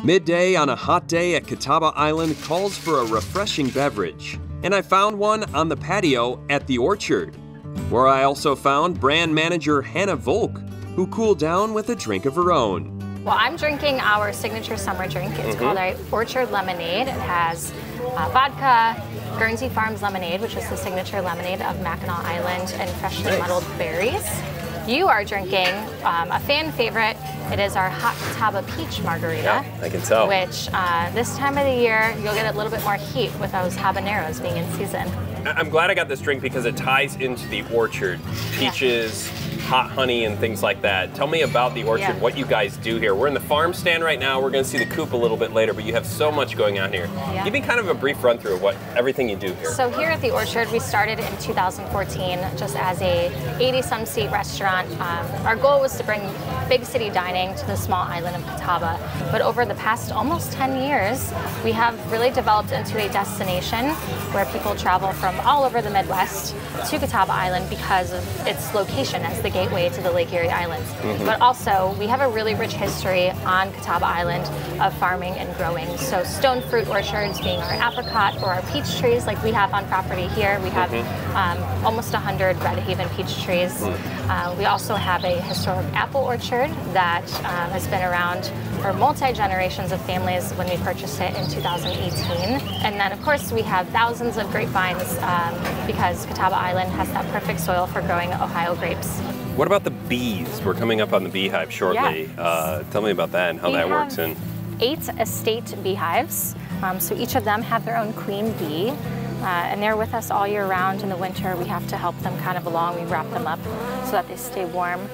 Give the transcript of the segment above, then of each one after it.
Midday on a hot day at Catawba Island calls for a refreshing beverage, and I found one on the patio at the Orchard, where I also found brand manager Hannah Volk, who cooled down with a drink of her own. Well, I'm drinking our signature summer drink. It's called our Orchard Lemonade. It has vodka, Guernsey Farms lemonade, which is the signature lemonade of Mackinac Island, and freshly muddled berries. You are drinking a fan favorite. It is our hot Catawba peach margarita. Yeah, I can tell. Which this time of the year, you'll get a little bit more heat with those habaneros being in season. I'm glad I got this drink because it ties into the Orchard. Peaches, hot honey, and things like that. Tell me about the Orchard, what you guys do here. We're in the farm stand right now. We're going to see the coop a little bit later, but you have so much going on here. Give me kind of a brief run through of everything you do here. So here at the Orchard, we started in 2014 just as a 80-some seat restaurant. Our goal was to bring big city dining to the small island of Catawba, but over the past almost 10 years, we have really developed into a destination where people travel from all over the Midwest to Catawba Island because of its location as the gateway to the Lake Erie Islands. But also, we have a really rich history on Catawba Island of farming and growing. So stone fruit orchards being our apricot or our peach trees like we have on property here. We have almost 100 Red Haven peach trees. We also have a historic apple orchard that has been around for multi-generations of families when we purchased it in 2018. And then of course we have thousands of grapevines because Catawba Island has that perfect soil for growing Ohio grapes. What about the bees? We're coming up on the beehive shortly. Tell me about that and how that works. 8 estate beehives. So each of them have their own queen bee. And they're with us all year round. In the winter, we have to help them kind of along. We wrap them up so that they stay warm.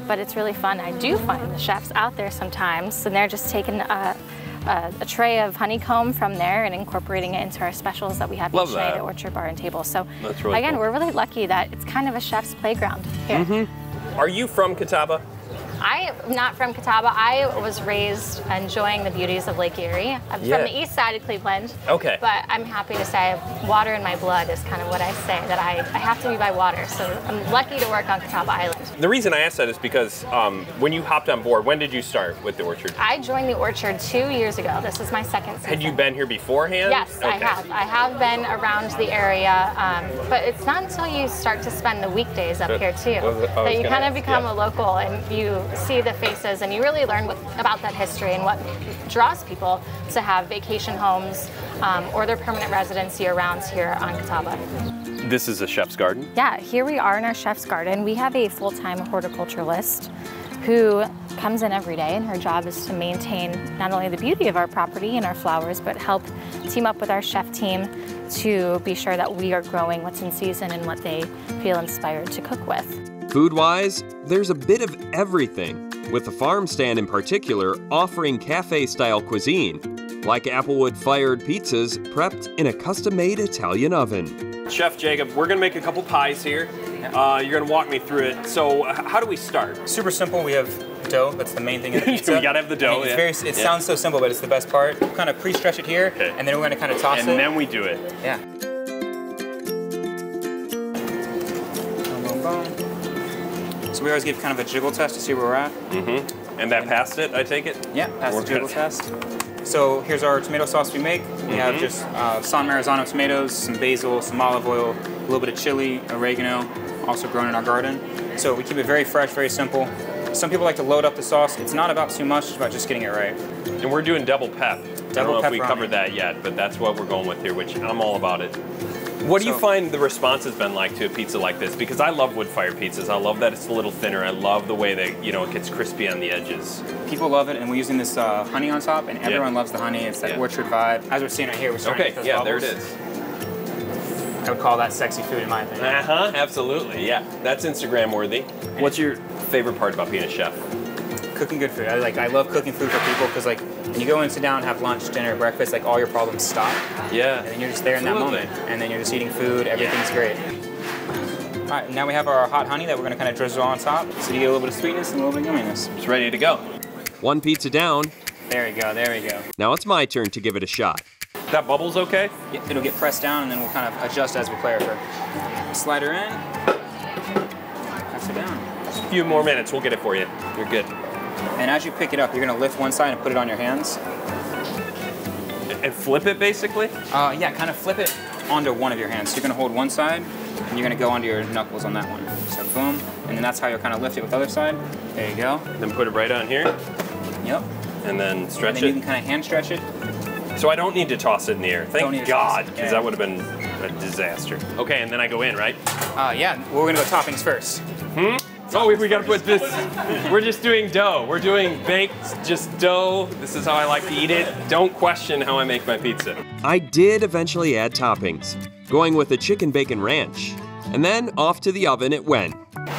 But it's really fun. I do find the chefs out there sometimes, and they're just taking a tray of honeycomb from there and incorporating it into our specials that we have each night at Orchard Bar and Table. So again, we're really lucky that it's kind of a chef's playground here. Are you from Catawba? I am not from Catawba. I was raised enjoying the beauties of Lake Erie. I'm from the east side of Cleveland. Okay. But I'm happy to say water in my blood is kind of what I say, that I have to be by water. So I'm lucky to work on Catawba Island. The reason I asked that is because when you hopped on board, when did you start with the Orchard? I joined the Orchard 2 years ago. This is my second season. Had you been here beforehand? Yes, I have. I have been around the area, but it's not until you start to spend the weekdays up here too that you kind of become a local and you see the faces and you really learn about that history and what draws people to have vacation homes or their permanent residence year-round here on Catawba. This is a chef's garden? Yeah, here we are in our chef's garden. We have a full-time horticulturalist who comes in every day, and her job is to maintain not only the beauty of our property and our flowers, but help team up with our chef team to be sure that we are growing what's in season and what they feel inspired to cook with. Food-wise, there's a bit of everything, with the farm stand in particular offering cafe-style cuisine, like applewood-fired pizzas prepped in a custom-made Italian oven. Chef Jacob, we're gonna make a couple pies here. You're gonna walk me through it. So how do we start? Super simple. We have dough. That's the main thing in the pizza. We gotta have the dough. It sounds so simple, but it's the best part. We'll kind of pre-stretch it here, and then we're gonna kind of toss it. And then we do it. Yeah. Boom, boom, boom. So we always give kind of a jiggle test to see where we're at. And that passed it, I take it? Yeah, passed the jiggle test. So here's our tomato sauce we make. We have just San Marzano tomatoes, some basil, some olive oil, a little bit of chili, oregano, also grown in our garden. So we keep it very fresh, very simple. Some people like to load up the sauce. It's not about too much, it's about just getting it right. And we're doing double pep. I don't know if we covered that yet, but that's what we're going with here, which I'm all about it. What do you find the response has been like to a pizza like this? Because I love wood-fired pizzas. I love that it's a little thinner. I love the way that, you know, it gets crispy on the edges. People love it, and we're using this honey on top, and everyone loves the honey. It's that orchard vibe. As we're seeing right here, we're starting to get those bubbles. There it is. I would call that sexy food in my opinion. Absolutely, yeah. That's Instagram worthy. What's your favorite part about being a chef? Cooking good food. I love cooking food for people because like when you go and sit down and have lunch, dinner, breakfast, like all your problems stop. Yeah. And then you're just there in that moment. And then you're just eating food, everything's great. All right, now we have our hot honey that we're gonna kind of drizzle on top so you get a little bit of sweetness and a little bit of yumminess. It's ready to go. One pizza down. There we go, there we go. Now it's my turn to give it a shot. That bubble's okay? Yeah, it'll get pressed down and then we'll kind of adjust as we play her. Slide her in, press it down. Just a few more minutes, we'll get it for you. You're good. And as you pick it up, you're gonna lift one side and put it on your hands. And flip it, basically? Yeah, kind of flip it onto one of your hands. So you're gonna hold one side, and you're gonna go onto your knuckles on that one. So boom, and then that's how you'll kind of lift it with the other side. There you go. Then put it right on here? Yep. And then stretch and then you can kind of hand stretch it. So I don't need to toss it in the air. Thank God, because that would have been a disaster. Okay, and then I go in, right? Yeah, well, we're gonna go toppings first. Oh, we gotta put this, we're just doing dough. We're doing baked, just dough. This is how I like to eat it. Don't question how I make my pizza. I did eventually add toppings, going with a chicken bacon ranch. And then off to the oven it went.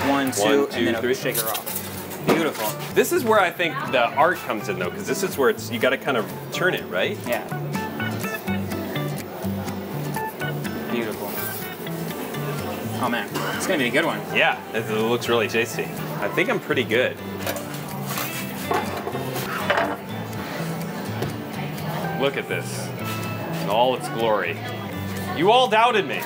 One, two, and then a shaker off. Beautiful. This is where I think the art comes in though, because this is where it's, you gotta kind of turn it, right? Yeah. Beautiful. Oh man, it's gonna be a good one. Yeah, it looks really tasty. I think I'm pretty good. Look at this, in all its glory. You all doubted me.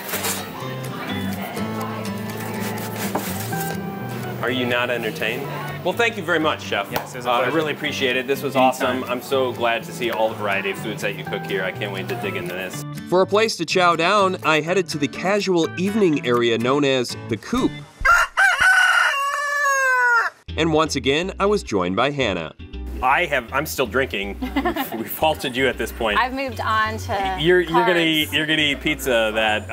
Are you not entertained? Well, thank you very much, Chef. Yes, it was a pleasure. I really appreciate it. This was awesome. I'm so glad to see all the variety of foods that you cook here. I can't wait to dig into this. For a place to chow down, I headed to the casual evening area known as the Coop. And once again, I was joined by Hannah. I'm still drinking. We faulted you at this point. I've moved on to You're gonna eat pizza that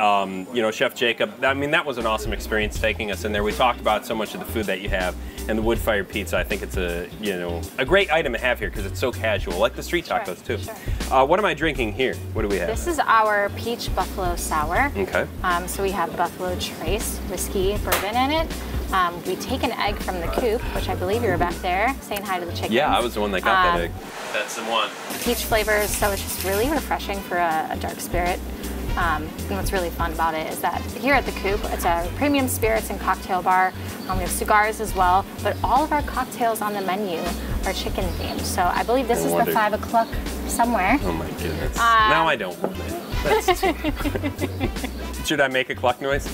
you know, Chef Jacob. I mean, that was an awesome experience taking us in there. We talked about so much of the food that you have, and the wood-fired pizza. I think it's a great item to have here because it's so casual, like the street tacos too. Sure. What am I drinking here? What do we have? This is our peach buffalo sour. Okay. So we have Buffalo Trace whiskey bourbon in it. We take an egg from the coop, which I believe you were back there saying hi to the chickens. Yeah, I was the one that got that egg. That's the one. Peach flavors, so it's just really refreshing for a dark spirit. And what's really fun about it is that here at the Coop, it's a premium spirits and cocktail bar. We have cigars as well, but all of our cocktails on the menu are chicken themed. So I believe this is the 5 o'clock somewhere. Oh my goodness. Now I don't want it. That's Should I make a cluck noise?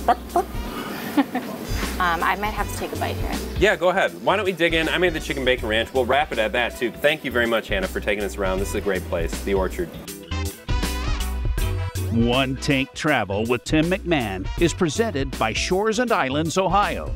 I might have to take a bite here. Yeah, go ahead. Why don't we dig in? I made the chicken bacon ranch. We'll wrap it at that too. Thank you very much, Hannah, for taking us around. This is a great place, the Orchard. One Tank Travel with Tim McMahon is presented by Shores and Islands, Ohio.